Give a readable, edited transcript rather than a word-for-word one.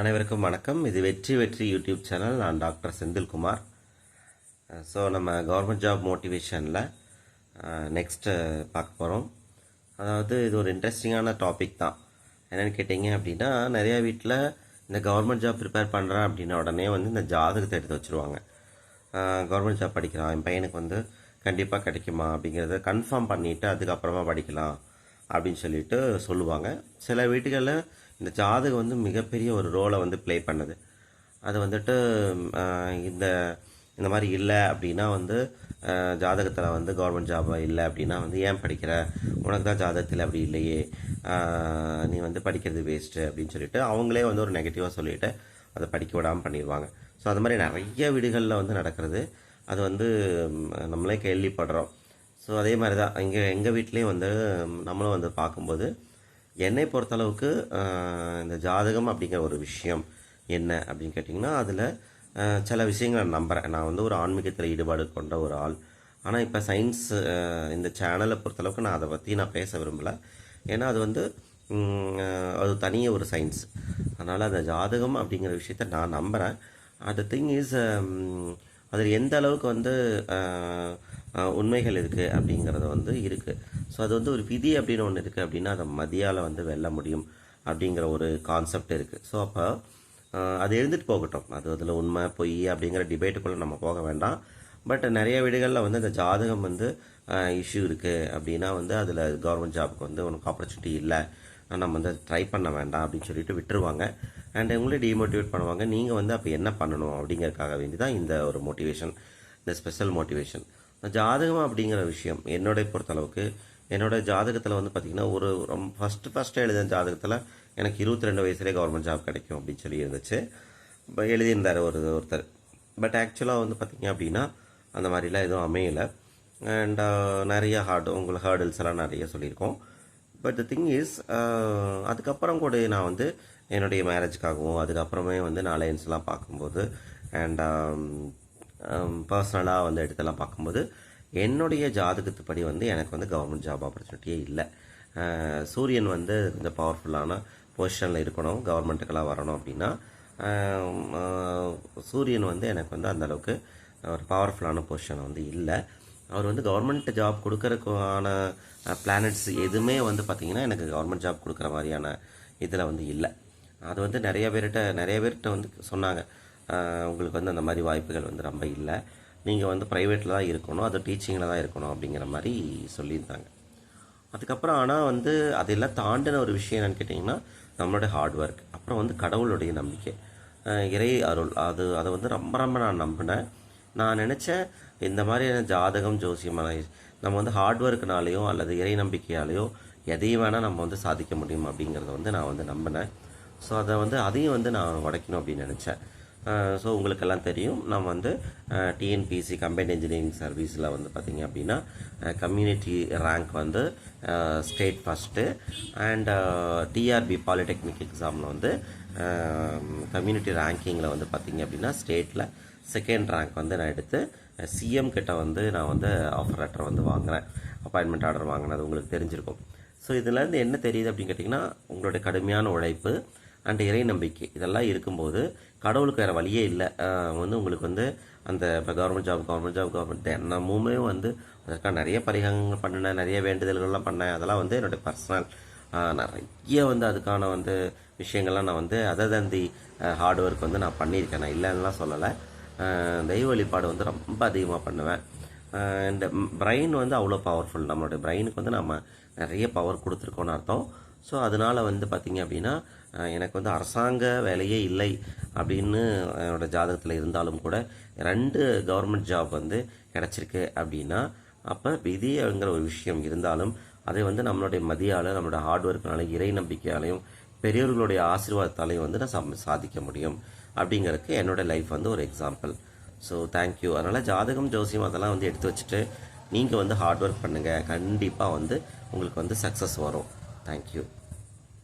அனைவருக்கும் வணக்கம். இது வெற்றி யூடியூப் சேனல். நான் டாக்டர் செந்தில்குமார். ஸோ நம்ம கவர்மெண்ட் ஜாப் மோட்டிவேஷனில் நெக்ஸ்ட்டு பார்க்க போகிறோம். அதாவது இது ஒரு இன்ட்ரெஸ்டிங்கான டாபிக் தான். என்னென்னு கேட்டிங்க அப்படின்னா, நிறையா வீட்டில் இந்த கவர்மெண்ட் ஜாப் ப்ரிப்பேர் பண்ணுறேன் அப்படின்னா உடனே வந்து இந்த ஜாதகத்தை எடுத்து வச்சுருவாங்க. கவர்மெண்ட் ஜாப் படிக்கிறான், என் பையனுக்கு வந்து கண்டிப்பாக கிடைக்குமா அப்படிங்கிறத கன்ஃபார்ம் பண்ணிவிட்டு அதுக்கப்புறமா படிக்கலாம் அப்படின்னு சொல்லிட்டு சொல்லுவாங்க. சில வீட்டுகளில் இந்த ஜாதகம் வந்து மிகப்பெரிய ஒரு ரோலை வந்து ப்ளே பண்ணுது. அது வந்துட்டு இந்த இந்த மாதிரி இல்லை அப்படின்னா வந்து ஜாதகத்தில் வந்து கவர்மெண்ட் ஜாப் இல்லை அப்படின்னா வந்து ஏன் படிக்கிற, உனக்கு தான் ஜாதகத்தில் அப்படி இல்லையே, நீ வந்து படிக்கிறது வேஸ்ட்டு அப்படின்னு சொல்லிட்டு அவங்களே வந்து ஒரு நெகட்டிவாக சொல்லிவிட்டு அதை படிக்க விடாமல் பண்ணிடுவாங்க. ஸோ அது மாதிரி நிறைய வீடுகளில் வந்து நடக்கிறது. அது வந்து நம்மளே கேள்விப்படுறோம். ஸோ அதே மாதிரி தான் எங்கள் வீட்லேயும் வந்து நம்மளும் வந்து பார்க்கும்போது என்னை பொறுத்தளவுக்கு இந்த ஜாதகம் அப்படிங்கிற ஒரு விஷயம் என்ன அப்படின்னு கேட்டிங்கன்னா, அதில் சில விஷயங்களை நம்புகிறேன். நான் வந்து ஒரு ஆன்மீகத்தில் ஈடுபாடு கொண்ட ஒரு ஆள். ஆனால் இப்போ சயின்ஸ் இந்த சேனலை பொறுத்தளவுக்கு நான் அதை பற்றி நான் பேச விரும்பலை. ஏன்னா அது வந்து அது தனியாக ஒரு சயின்ஸ். அதனால் அந்த ஜாதகம் அப்படிங்கிற விஷயத்த நான் நம்புகிறேன். அந்த திங் இஸ் அதில் எந்த அளவுக்கு வந்து உண்மைகள் இருக்குது அப்படிங்கிறது வந்து இருக்குது. ஸோ அது வந்து ஒரு விதி அப்படின்னு ஒன்று இருக்குது அப்படின்னா அதை மதியால் வந்து வெல்ல முடியும் அப்படிங்கிற ஒரு கான்செப்ட் இருக்குது. ஸோ அப்போ அது எழுந்துட்டு போகட்டும். அது அதில் உண்மை பொய் அப்படிங்கிற டிபேட்டுக்குள்ளே நம்ம போக வேண்டாம். பட் நிறைய வீடுகளில் வந்து அந்த ஜாதகம் வந்து இஷ்யூ இருக்குது அப்படின்னா வந்து அதில் கவர்மெண்ட் ஜாபுக்கு வந்து உனக்கு ஆப்பர்ச்சுனிட்டி இல்லை, நம்ம வந்து ட்ரை பண்ண வேண்டாம் அப்படின்னு சொல்லிட்டு விட்டுருவாங்க. அண்ட் உங்களே டிமோட்டிவேட் பண்ணுவாங்க. நீங்கள் வந்து அப்போ என்ன பண்ணணும் அப்படிங்கிறதுக்காக வேண்டி தான் இந்த ஒரு மோட்டிவேஷன், இந்த ஸ்பெஷல் மோட்டிவேஷன். ஜாதகம் அப்படிங்கிற விஷயம் என்னோடைய பொறுத்தளவுக்கு, என்னோடய ஜாதகத்தில் வந்து பார்த்திங்கன்னா ஒரு ஃபஸ்ட்டு எழுதின ஜாதகத்தில் எனக்கு 22 வயசுலேயே கவர்மெண்ட் ஜாப் கிடைக்கும் அப்படின்னு சொல்லி இருந்துச்சு. இப்போ எழுதியிருந்தார் ஒருத்தர். பட் ஆக்சுவலாக வந்து பார்த்திங்க அப்படின்னா அந்த மாதிரிலாம் எதுவும் அமையலை. அண்ட் நிறைய உங்களுக்கு ஹேர்டில்ஸ் எல்லாம் நிறைய சொல்லியிருக்கோம். பட் த திங் இஸ் அதுக்கப்புறம் கூட நான் வந்து என்னுடைய மேரேஜுக்காகவும் அதுக்கப்புறமே வந்து நான் அலையன்ஸ்லாம் பார்க்கும்போது அண்ட் பர்சனலாக வந்து எடுத்தெல்லாம் பார்க்கும்போது என்னுடைய ஜாதகத்துப்படி வந்து எனக்கு வந்து கவர்மெண்ட் ஜாப் ஆப்பர்ச்சுனிட்டியே இல்லை. சூரியன் வந்து கொஞ்சம் பவர்ஃபுல்லான பொசிஷனில் இருக்கணும், கவர்மெண்ட்டுக்கெல்லாம் வரணும் அப்படின்னா சூரியன் வந்து எனக்கு வந்து அந்தளவுக்கு ஒரு பவர்ஃபுல்லான பொசிஷன் வந்து இல்லை. அவர் வந்து கவர்மெண்ட் ஜாப் கொடுக்கறதுக்கான பிளானட்ஸ் எதுவுமே வந்து பார்த்திங்கன்னா எனக்கு கவர்மெண்ட் ஜாப் கொடுக்குற மாதிரியான இதில் வந்து இல்லை. அது வந்து நிறைய பேர்கிட்ட வந்து சொன்னாங்க, உங்களுக்கு வந்து அந்த மாதிரி வாய்ப்புகள் வந்து ரொம்ப இல்லை, நீங்கள் வந்து ப்ரைவேட்டில் தான் இருக்கணும், அது டீச்சிங்கில் தான் இருக்கணும் அப்படிங்கிற மாதிரி சொல்லியிருந்தாங்க. அதுக்கப்புறம் ஆனால் வந்து அதெல்லாம் தாண்டின ஒரு விஷயம் என்னென்னு கேட்டிங்கன்னா நம்மளுடைய ஹார்ட் ஒர்க், அப்புறம் வந்து கடவுளுடைய நம்பிக்கை, இறை அருள். அதை வந்து ரொம்ப நான் நம்பினேன். நான் நினச்சேன் இந்த மாதிரியான ஜாதகம் ஜோசியமான நம்ம வந்து ஹார்ட் ஒர்க்குனாலேயோ அல்லது இறை நம்பிக்கையாலேயோ எதையும் வேணால் நம்ம வந்து சாதிக்க முடியும் அப்படிங்கிறத வந்து நான் வந்து நம்பினேன். ஸோ அதையும் வந்து நான் உடைக்கணும் அப்படின்னு நினச்சேன். ஸோ உங்களுக்கெல்லாம் தெரியும், நம்ம வந்து டிஎன்பிஎஸ்சி கம்பைன்ட் இன்ஜினியரிங் சர்வீஸில் வந்து பார்த்திங்க அப்படின்னா கம்யூனிட்டி ரேங்க் வந்து state first. And TRB polytechnic எக்ஸாமில் வந்து கம்யூனிட்டி ரேங்கிங்கில் வந்து பார்த்திங்க அப்படின்னா ஸ்டேட்டில் செகண்ட் ரேங்க் வந்து நான் எடுத்து சிஎம் கிட்ட வந்து நான் வந்து ஆஃபர் லெட்டர் வந்து வாங்கினேன், அப்பாயின்மெண்ட் ஆர்டர் வாங்கினது உங்களுக்கு தெரிஞ்சிருக்கும். ஸோ இதுலேருந்து என்ன தெரியுது அப்படின்னு கேட்டிங்கன்னா, உங்களுடைய கடுமையான உழைப்பு அண்ட் இறை நம்பிக்கை இதெல்லாம் இருக்கும்போது கடவுளுக்கு வேறு வழியே இல்லை. வந்து உங்களுக்கு வந்து அந்த இப்போ கவர்மெண்ட் ஜாப் தினமுமே வந்து அதற்காக நிறைய பரிகாரங்கள் பண்ணினேன், நிறைய வேண்டுதல்கள்லாம் பண்ணேன். அதெல்லாம் வந்து என்னுடைய பர்சனல் நிறைய வந்து அதுக்கான வந்து விஷயங்கள்லாம் நான் வந்து தி ஹார்ட் ஒர்க் வந்து நான் பண்ணியிருக்கேன். நான் இல்லைன்னுலாம் சொல்லலை. தெய்வ வழிபாடு வந்து ரொம்ப அதிகமாக பண்ணுவேன். இந்த பிரெயின் வந்து அவ்வளோ பவர்ஃபுல். நம்மளுடைய பிரெயினுக்கு வந்து நம்ம நிறைய பவர் கொடுத்துருக்கோன்னு அர்த்தம். ஸோ அதனால் வந்து பார்த்திங்க அப்படின்னா எனக்கு வந்து அரசாங்க வேலையே இல்லை அப்படின்னு என்னோடய ஜாதகத்தில் இருந்தாலும் கூட 2 கவர்மெண்ட் ஜாப் வந்து கிடச்சிருக்கு அப்படின்னா அப்போ விதிங்கிற ஒரு விஷயம் இருந்தாலும் அதை வந்து நம்மளுடைய மதியால், நம்மளோட ஹார்ட் ஒர்க்னாலையும் இறை நம்பிக்கையாலையும் பெரியவர்களுடைய ஆசீர்வாதத்தாலையும் வந்து நான் சாதிக்க முடியும் அப்படிங்கிறதுக்கு என்னோடய லைஃப் வந்து ஒரு எக்ஸாம்பிள். So thank you. அதனால் ஜாதகம் ஜோசியம் அதெல்லாம் வந்து எடுத்து வச்சுட்டு நீங்கள் வந்து ஹார்ட் ஒர்க் பண்ணுங்கள். கண்டிப்பாக வந்து உங்களுக்கு வந்து சக்ஸஸ் வரும். தேங்க்யூ.